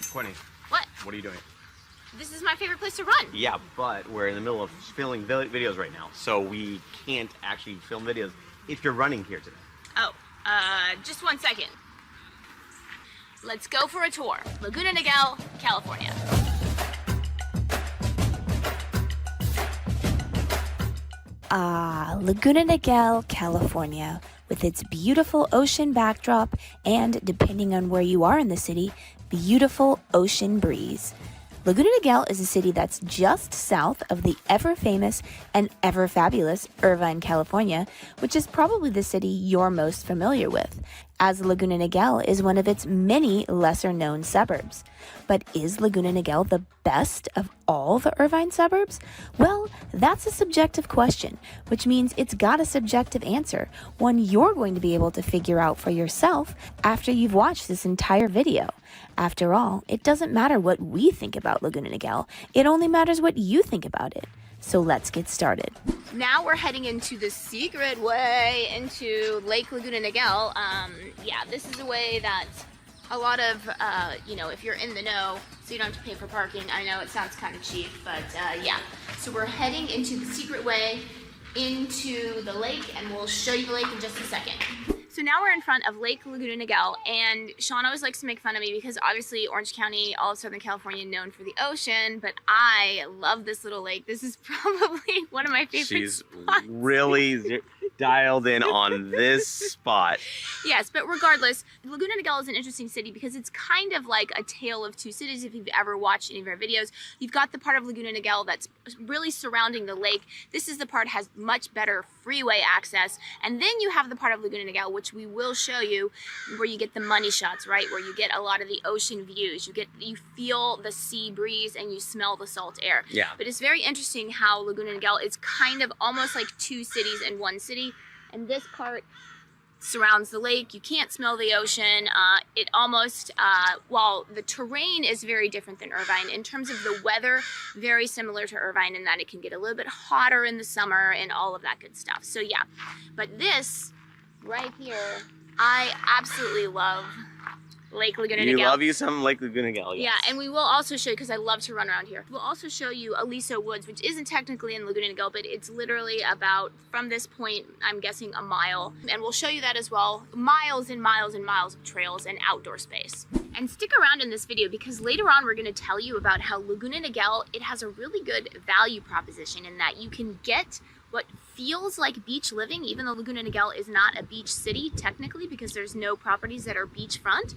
Courtney, What? what are you doing? This is my favorite place to run. Yeah, but we're in the middle of filming videos right now, so we can't actually film videos if you're running here today. Oh, just 1 second. Let's go for a tour. Laguna Niguel, California. Laguna Niguel, California, with its beautiful ocean backdrop and, depending on where you are in the city, beautiful ocean breeze. Laguna Niguel is a city that's just south of the ever-famous and ever-fabulous Irvine, California, which is probably the city you're most familiar with, as Laguna Niguel is one of its many lesser-known suburbs. But is Laguna Niguel the best of all the Irvine suburbs? Well, that's a subjective question, which means it's got a subjective answer, one you're going to be able to figure out for yourself after you've watched this entire video. After all, it doesn't matter what we think about Laguna Niguel, it only matters what you think about it. So let's get started. Now we're heading into the secret way into Lake Laguna Niguel. Yeah, this is a way that a lot of, if you're in the know, so you don't have to pay for parking. I know it sounds kind of cheap, but yeah. So we're heading into the secret way into the lake, and we'll show you the lake in just a second. So now we're in front of Lake Laguna Niguel, and Sean always likes to make fun of me because obviously Orange County, all of Southern California, known for the ocean, but I love this little lake. This is probably one of my favorite She's spots. really dialed in on this spot. Yes, but regardless, Laguna Niguel is an interesting city because it's kind of like a tale of two cities. If you've ever watched any of our videos, you've got the part of Laguna Niguel that's really surrounding the lake. This is the part that has much better freeway access, and then you have the part of Laguna Niguel, which we will show you, where you get the money shots, right? Where you get a lot of the ocean views. You feel the sea breeze and you smell the salt air. Yeah. But it's very interesting how Laguna Niguel is kind of almost like two cities in one city. And this part surrounds the lake. You can't smell the ocean. It almost, while the terrain is very different than Irvine, in terms of the weather, very similar to Irvine in that it can get a little bit hotter in the summer and all of that good stuff. So yeah, but this right here, I absolutely love Lake Laguna Niguel. You love you some Lake Laguna Niguel, yes. Yeah, and we will also show you, because I love to run around here, we'll also show you Aliso Woods, which isn't technically in Laguna Niguel, but it's literally about, from this point, I'm guessing a mile. And we'll show you that as well. Miles and miles and miles of trails and outdoor space. And stick around in this video, because later on we're going to tell you about how Laguna Niguel, it has a really good value proposition in that you can get what feels like beach living, even though Laguna Niguel is not a beach city technically, because there's no properties that are beachfront.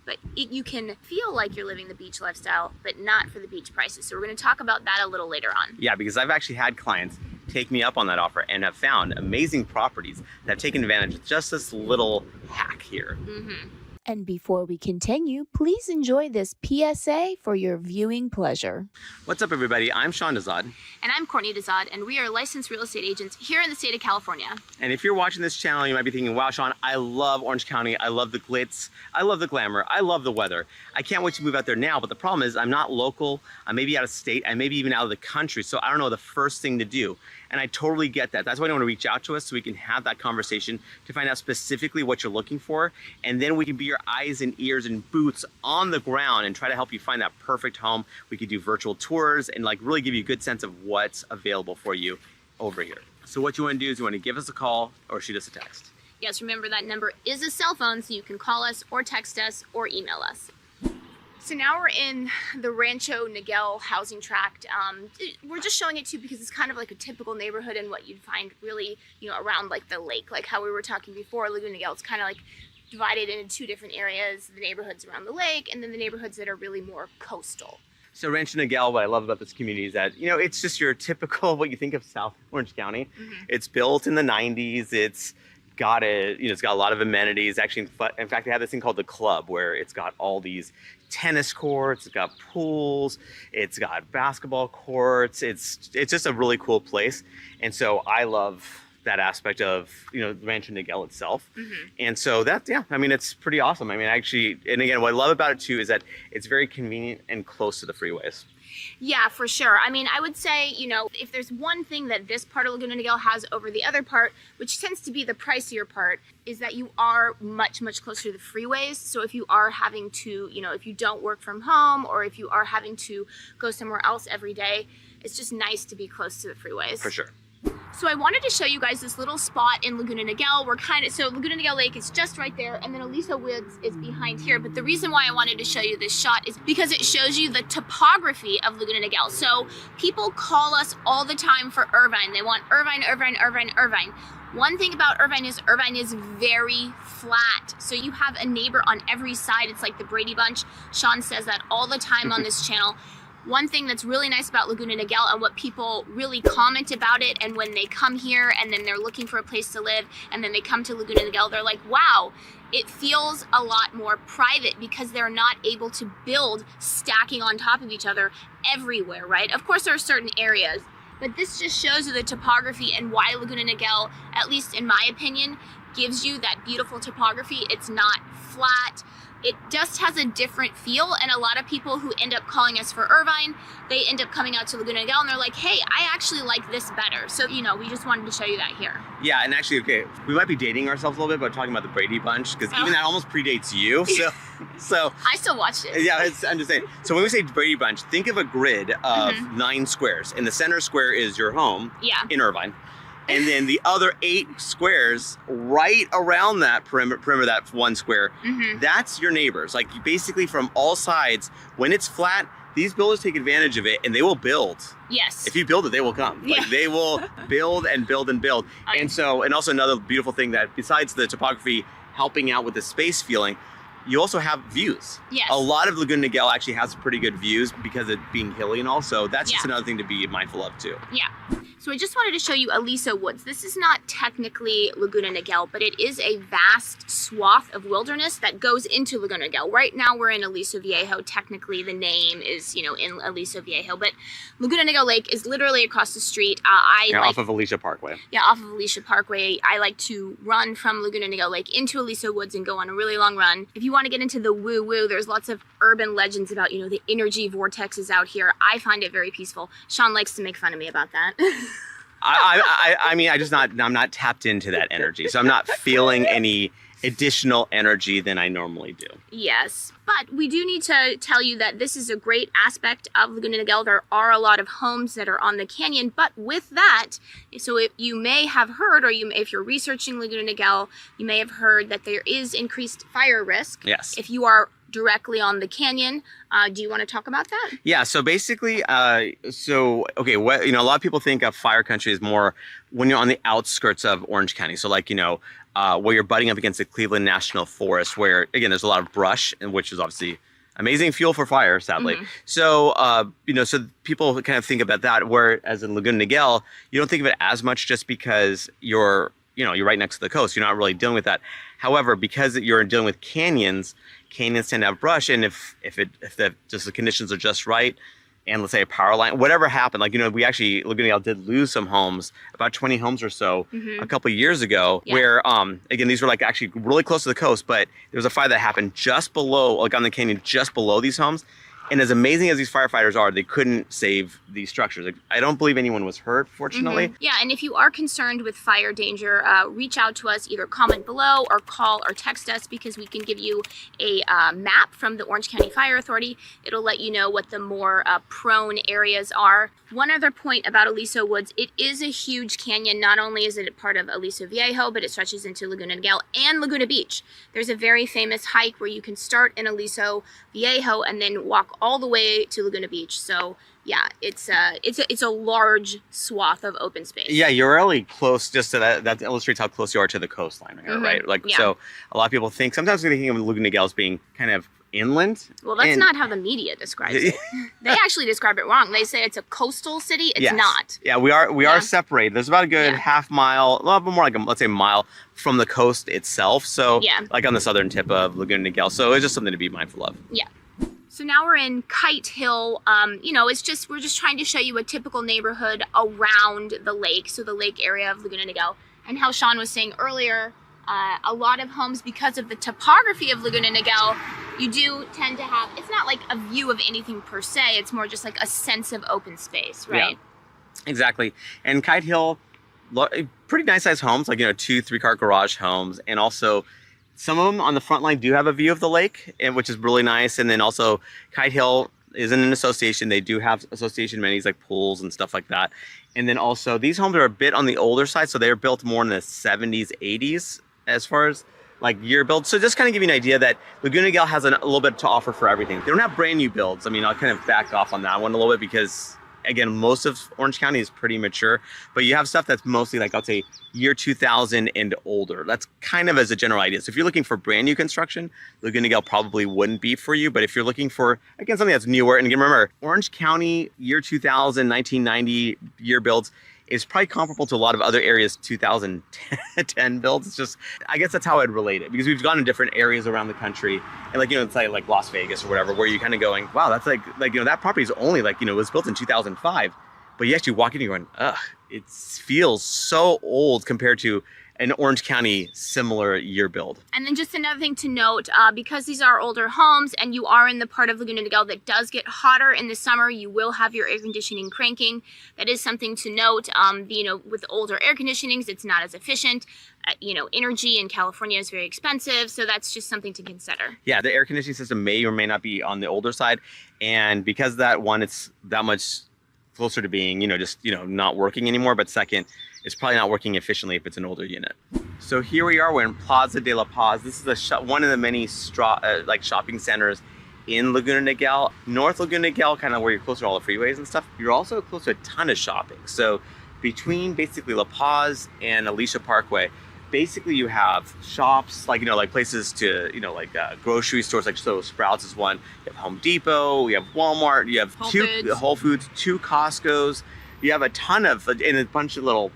But you can feel like you're living the beach lifestyle, but not for the beach prices. So we're going to talk about that a little later on. Yeah, because I've actually had clients take me up on that offer and have found amazing properties that have taken advantage of just this little hack here. Mm-hmm. And before we continue, please enjoy this PSA for your viewing pleasure. What's up, everybody? I'm Sean Dazad. And I'm Courtney Dazad, and we are licensed real estate agents here in the state of California. And if you're watching this channel, you might be thinking, wow, Sean, I love Orange County. I love the glitz. I love the glamour. I love the weather. I can't wait to move out there now. But the problem is I'm not local. I may be out of state. I may be even out of the country. So I don't know the first thing to do. And I totally get that. That's why I want to reach out to us so we can have that conversation to find out specifically what you're looking for. And then we can be your eyes and ears and boots on the ground and try to help you find that perfect home. We could do virtual tours and like really give you a good sense of what's available for you over here. So what you want to do is you want to give us a call or shoot us a text. Yes, remember that number is a cell phone, so you can call us or text us or email us. So now we're in the Rancho Niguel housing tract. We're just showing it to you because it's kind of like a typical neighborhood and what you'd find really, around like the lake, like how we were talking before. Laguna Niguel, it's kind of like divided into two different areas, the neighborhoods around the lake and then the neighborhoods that are really more coastal. So Rancho Niguel, what I love about this community is that, it's just your typical, what you think of South Orange County. Mm-hmm. It's built in the 90s. It's got it's got a lot of amenities. Actually, in fact, they have this thing called the Club where it's got all these tennis courts, it's got pools, it's got basketball courts. It's just a really cool place. And so I love that aspect of, Rancho Niguel itself. Mm-hmm. And so it's pretty awesome. Actually, and again, what I love about it too is that it's very convenient and close to the freeways. Yeah, for sure. I mean, I would say, you know, if there's one thing that this part of Laguna Niguel has over the other part, which tends to be the pricier part, is that you are much, much closer to the freeways. So if you are having to, you know, if you don't work from home or if you are having to go somewhere else every day, it's just nice to be close to the freeways. For sure. So I wanted to show you guys this little spot in Laguna Niguel. So Laguna Niguel Lake is just right there, and then Aliso Woods is behind here. But the reason why I wanted to show you this shot is because it shows you the topography of Laguna Niguel. So people call us all the time for Irvine. They want Irvine, Irvine, Irvine, Irvine. One thing about Irvine is very flat. So you have a neighbor on every side. It's like the Brady Bunch. Sean says that all the time on this channel. One thing that's really nice about Laguna Niguel and what people really comment about it, and when they come here and then they're looking for a place to live and then they come to Laguna Niguel, they're like, wow, it feels a lot more private because they're not able to build stacking on top of each other everywhere, right? Of course, there are certain areas, but this just shows you the topography and why Laguna Niguel, at least in my opinion, gives you that beautiful topography. It's not flat. It just has a different feel, and a lot of people who end up calling us for Irvine, they end up coming out to Laguna Niguel and they're like, hey, I actually like this better. So, you know, we just wanted to show you that here. Yeah, and actually, okay, we might be dating ourselves a little bit by talking about the Brady Bunch, because even that almost predates you. So I still watched it. Yeah, I'm just saying. So when we say Brady Bunch, think of a grid of 9 squares. And the center square is your home in Irvine. And then the other 8 squares right around that perimeter, that one square, that's your neighbors. Like basically from all sides, when it's flat, these builders take advantage of it and they will build. Yes. If you build it, they will come. Yeah. Like they will build and build and build. Okay. And so, and also another beautiful thing that besides the topography helping out with the space feeling, you also have views. Yes. A lot of Laguna Niguel actually has pretty good views because of being hilly and all. So that's just another thing to be mindful of too. Yeah. So I just wanted to show you Aliso Woods. This is not technically Laguna Niguel, but it is a vast swath of wilderness that goes into Laguna Niguel. Right now we're in Aliso Viejo. Technically the name is, you know, in Aliso Viejo, but Laguna Niguel Lake is literally across the street. Off of Alicia Parkway. Yeah, off of Alicia Parkway. I like to run from Laguna Niguel Lake into Aliso Woods and go on a really long run. If you want to get into the woo-woo, there's lots of urban legends about, you know, the energy vortexes out here. I find it very peaceful. Sean likes to make fun of me about that. I mean, I'm not tapped into that energy, so I'm not feeling any additional energy than I normally do. Yes, but we do need to tell you that this is a great aspect of Laguna Niguel. There are a lot of homes that are on the canyon, but with that, so if you may have heard, or if you're researching Laguna Niguel, you may have heard that there is increased fire risk. Yes. If you are directly on the canyon. Do you want to talk about that? Yeah, so basically, okay, you know, a lot of people think of fire country as more when you're on the outskirts of Orange County. So like, you know, where you're butting up against the Cleveland National Forest, where, again, there's a lot of brush, and which is obviously amazing fuel for fire, sadly. So, you know, so people kind of think about that, whereas in Laguna Niguel, you don't think of it as much just because you're right next to the coast. You're not really dealing with that. However, because you're dealing with canyons tend to have brush, and if the conditions are just right, and let's say a power line, whatever happened, like, you know, we actually, Laguna Niguel did lose some homes, about 20 homes or so, a couple of years ago, where, again, these were like actually really close to the coast, but there was a fire that happened just below, like on the canyon, just below these homes. And as amazing as these firefighters are, they couldn't save these structures. Like, I don't believe anyone was hurt, fortunately. Yeah, and if you are concerned with fire danger, reach out to us, either comment below or call or text us, because we can give you a map from the Orange County Fire Authority. It'll let you know what the more prone areas are. One other point about Aliso Woods, it is a huge canyon. Not only is it part of Aliso Viejo, but it stretches into Laguna Niguel and Laguna Beach. There's a very famous hike where you can start in Aliso Viejo and then walk all the way to Laguna Beach. So yeah, it's a large swath of open space. Yeah, you're really close. Just to that illustrates how close you are to the coastline here, right? Like, so a lot of people think, sometimes we think of Laguna Niguel as being kind of inland. Well, that's not how the media describes it. They actually describe it wrong. They say it's a coastal city. It's not. Yeah, we are separated. There's about a good half mile, a little bit more like let's say a mile from the coast itself. So like on the southern tip of Laguna Niguel. So it's just something to be mindful of. Yeah. So now we're in Kite Hill. You know, we're just trying to show you a typical neighborhood around the lake. So the lake area of Laguna Niguel. And how Sean was saying earlier, a lot of homes, because of the topography of Laguna Niguel, you do tend to have, it's not like a view of anything per se, it's more just like a sense of open space, right? Yeah, exactly. And Kite Hill, pretty nice sized homes, like, 2-3 car garage homes. And also some of them on the front line do have a view of the lake, and which is really nice. And then also Kite Hill isn't an association. They do have association amenities like pools and stuff like that. And then also these homes are a bit on the older side. So they're built more in the 70s, 80s as far as like year build. So just kind of give you an idea that Laguna Niguel has a little bit to offer for everything. They don't have brand new builds. I mean, I'll kind of back off on that one a little bit because, again, most of Orange County is pretty mature, but you have stuff that's mostly like, I'll say year 2000 and older. That's kind of as a general idea. So if you're looking for brand new construction, Laguna Niguel probably wouldn't be for you. But if you're looking for, again, something that's newer, and again, remember, Orange County year 2000, 1990 year builds is probably comparable to a lot of other areas 2010 builds. It's just, I guess that's how I'd relate it, because we've gone to different areas around the country, and like, it's like Las Vegas or whatever, where you're kind of going, wow, that's like that property is only like, it was built in 2005, but you actually walk in and you're going, ugh, it feels so old compared to an Orange County similar year build. And then just another thing to note, because these are older homes and you are in the part of Laguna Niguel that does get hotter in the summer, you will have your air conditioning cranking. That is something to note. With older air conditionings, it's not as efficient. Energy in California is very expensive, so that's just something to consider. Yeah, the air conditioning system may or may not be on the older side, and because of that, one, it's that much closer to being, not working anymore, but second, it's probably not working efficiently if it's an older unit. So here we are, we're in Plaza de la Paz. This is one of the many shopping centers in Laguna Niguel. North Laguna Niguel, kind of where you're closer to all the freeways and stuff, you're also close to a ton of shopping. So between basically La Paz and Alicia Parkway, basically you have shops, like places to, grocery stores, like so Sprouts is one. You have Home Depot, you have Walmart, you have Whole Foods, 2 Costco's. You have a ton of, and a bunch of little,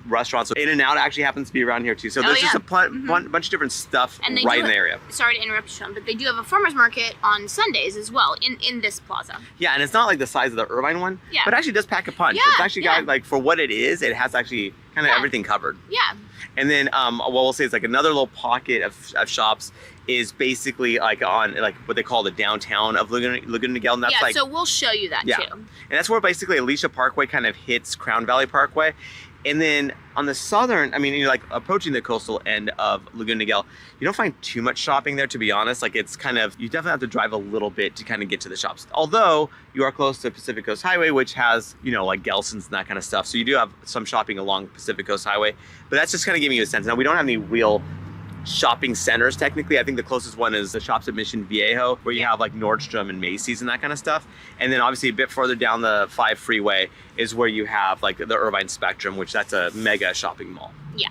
restaurants. So In-N-Out actually happens to be around here too. So there's just a bunch of different stuff right in the area. Sorry to interrupt you, Sean, but they do have a farmer's market on Sundays as well in this plaza. Yeah, and it's not like the size of the Irvine one, but it actually does pack a punch. Yeah, it's actually got, like, for what it is, it has actually kind of everything covered. Yeah. And then what we'll say is like another little pocket of shops is basically like on like what they call the downtown of Laguna Niguel. And that's so we'll show you that too. And that's where basically Alicia Parkway kind of hits Crown Valley Parkway. And then on the southern, you're like approaching the coastal end of Laguna Niguel, you don't find too much shopping there, to be honest. Like it's kind of, you definitely have to drive a little bit to kind of get to the shops. Although you are close to Pacific Coast Highway, which has, like Gelson's and that kind of stuff. So you do have some shopping along Pacific Coast Highway, but that's just kind of giving you a sense. Now we don't have any real shopping centers technically. I think the closest one is the shops at Mission Viejo, where you have like Nordstrom and Macy's and that kind of stuff. And then obviously a bit further down the 5 freeway is where you have like the Irvine Spectrum, which that's a mega shopping mall. Yeah.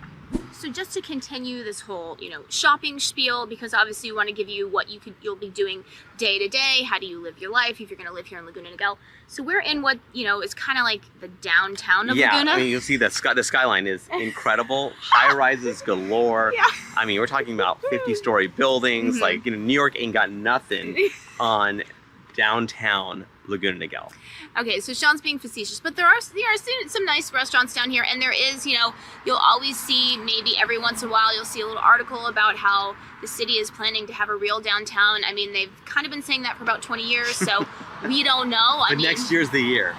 So just to continue this whole, shopping spiel, because obviously we want to give you what you'll be doing day to day. How do you live your life if you're going to live here in Laguna Niguel? So we're in what, is kind of like the downtown of Laguna. Yeah, you'll see the skyline is incredible. High rises galore. Yeah. We're talking about 50-story buildings. Like, New York ain't got nothing on downtown Laguna Niguel. Okay, so Sean's being facetious, but there are some nice restaurants down here, and there is, you'll always see, maybe every once in a while, you'll see a little article about how the city is planning to have a real downtown. They've kind of been saying that for about 20 years, so we don't know. But next year's the year.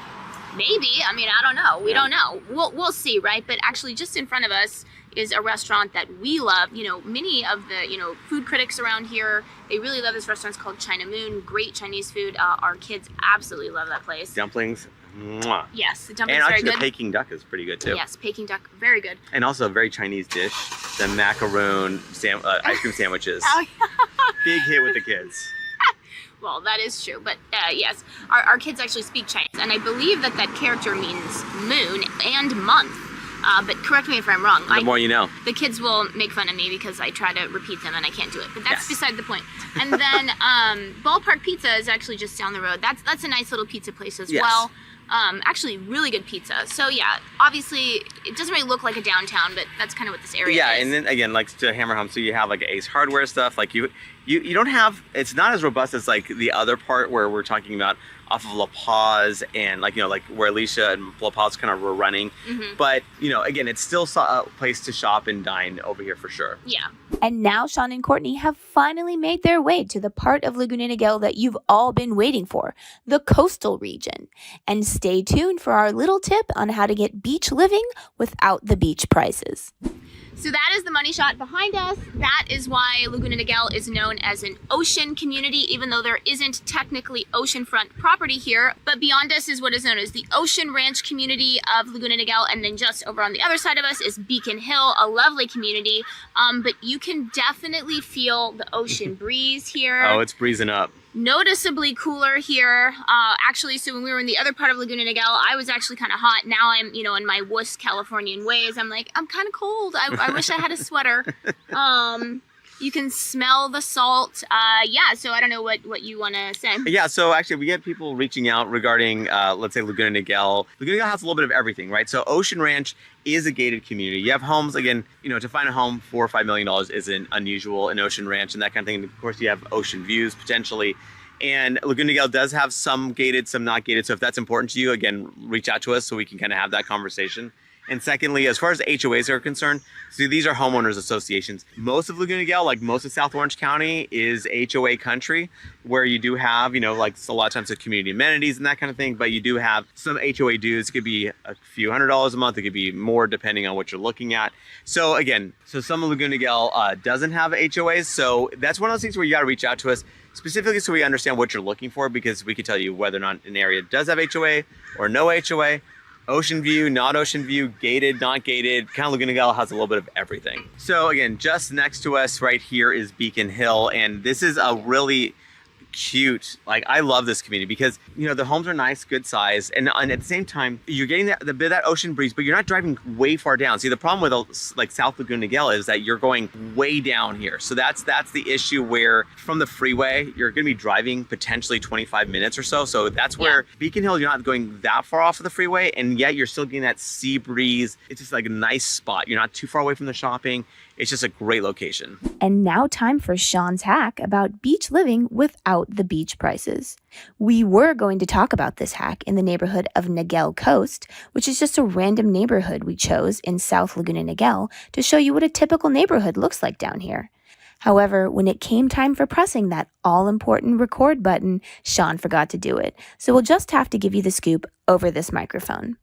Maybe. I don't know. We don't know. We'll see, right? But actually, just in front of us is a restaurant that we love. Many of the, food critics around here, they really love this restaurant. It's called China Moon. Great Chinese food. Our kids absolutely love that place. Dumplings. Mwah. Yes, the dumplings are very good. And actually the Peking duck is pretty good too. Yes, Peking duck, very good. And also a very Chinese dish, the macaroon ice cream sandwiches. Oh, yeah. Big hit with the kids. Well, that is true, but yes, our kids actually speak Chinese, and I believe that character means moon and month. But correct me if I'm wrong. The more you know. The kids will make fun of me because I try to repeat them and I can't do it, but that's beside the point. And then Ballpark Pizza is actually just down the road. That's a nice little pizza place as well. Actually, really good pizza. So yeah, obviously it doesn't really look like a downtown, but that's kind of what this area is. Yeah, and then again, like to hammer home, so you have like Ace Hardware stuff. Like you you don't have, it's not as robust as like the other part where we're talking about off of La Paz and like, like where Alicia and La Paz kind of were running. But, again, it's still a place to shop and dine over here for sure. Yeah. And now Sean and Courtney have finally made their way to the part of Laguna Niguel that you've all been waiting for, the coastal region. And stay tuned for our little tip on how to get beach living without the beach prices. So that is the money shot behind us. That is why Laguna Niguel is known as an ocean community, even though there isn't technically oceanfront property here. But beyond us is what is known as the Ocean Ranch community of Laguna Niguel. And then just over on the other side of us is Beacon Hill, a lovely community. But you can definitely feel the ocean breeze here. Oh, it's breezing up. Noticeably cooler here. Actually, so when we were in the other part of Laguna Niguel, I was actually kind of hot. Now I'm, in my wuss Californian ways. I'm like, I'm kind of cold. I wish I had a sweater. You can smell the salt. Yeah, so I don't know what you want to say. Yeah, so actually we get people reaching out regarding, let's say, Laguna Niguel. Laguna Niguel has a little bit of everything, right? So Ocean Ranch is a gated community. You have homes, again, to find a home $4 or $5 million isn't unusual in Ocean Ranch and that kind of thing. And of course, you have ocean views potentially. And Laguna Niguel does have some gated, some not gated. So if that's important to you, again, reach out to us so we can kind of have that conversation. And secondly, as far as HOAs are concerned, so these are homeowners associations. Most of Laguna Niguel, like most of South Orange County, is HOA country, where you do have, like a lot of times the community amenities and that kind of thing, but you do have some HOA dues. It could be a few $100s a month. It could be more depending on what you're looking at. So again, some of Laguna Niguel doesn't have HOAs. So that's one of those things where you got to reach out to us specifically so we understand what you're looking for, because we can tell you whether or not an area does have HOA or no HOA. Ocean view, not ocean view, gated, not gated. Kind of Laguna Niguel has a little bit of everything. So again, just next to us right here is Beacon Hill. And this is a really cute, I love this community because, the homes are nice, good size. And at the same time, you're getting that ocean breeze, but you're not driving way far down. See, the problem with South Laguna Niguel is that you're going way down here. So that's the issue where from the freeway, you're going to be driving potentially 25 minutes or so. So that's where Beacon Hill, you're not going that far off of the freeway, and yet you're still getting that sea breeze. It's just like a nice spot. You're not too far away from the shopping. It's just a great location. And now time for Sean's hack about beach living without the beach prices. We were going to talk about this hack in the neighborhood of Niguel Coast, which is just a random neighborhood we chose in South Laguna Niguel to show you what a typical neighborhood looks like down here. However, when it came time for pressing that all-important record button, Sean forgot to do it. So we'll just have to give you the scoop over this microphone.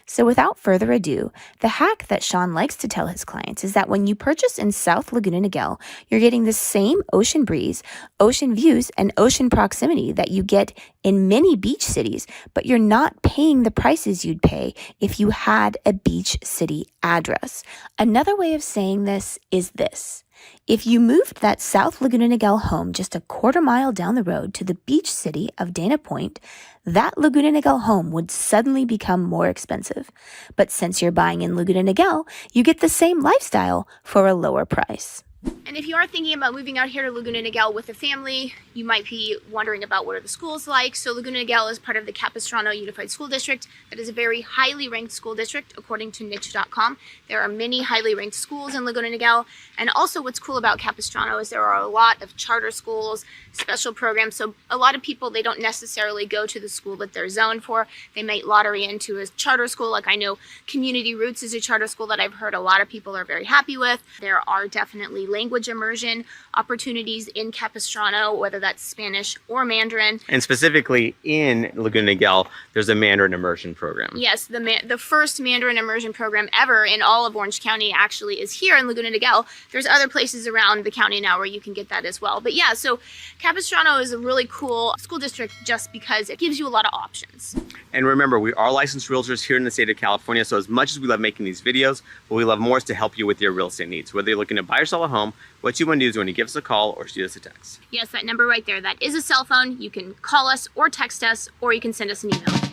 So without further ado, the hack that Sean likes to tell his clients is that when you purchase in South Laguna Niguel, you're getting the same ocean breeze, ocean views, and ocean proximity that you get in many beach cities, but you're not paying the prices you'd pay if you had a beach city address. Another way of saying this is this. If you moved that South Laguna Niguel home just a quarter mile down the road to the beach city of Dana Point, that Laguna Niguel home would suddenly become more expensive. But since you're buying in Laguna Niguel, you get the same lifestyle for a lower price. And if you are thinking about moving out here to Laguna Niguel with a family, you might be wondering about what are the schools like. So Laguna Niguel is part of the Capistrano Unified School District. That is a very highly ranked school district according to niche.com. There are many highly ranked schools in Laguna Niguel. And also what's cool about Capistrano is there are a lot of charter schools, special programs. So a lot of people, they don't necessarily go to the school that they're zoned for. They might lottery into a charter school. Like I know Community Roots is a charter school that I've heard a lot of people are very happy with. There are definitely language immersion opportunities in Capistrano, whether that's Spanish or Mandarin. And specifically in Laguna Niguel, there's a Mandarin immersion program. Yes, the first Mandarin immersion program ever in all of Orange County actually is here in Laguna Niguel. There's other places around the county now where you can get that as well. But yeah, so Capistrano is a really cool school district just because it gives you a lot of options. And remember, we are licensed realtors here in the state of California. So as much as we love making these videos, what we love more is to help you with your real estate needs. Whether you're looking to buy or sell a home, what you want to do is when you give us a call or shoot us a text. Yes, that number right there, that is a cell phone. You can call us or text us, or you can send us an email.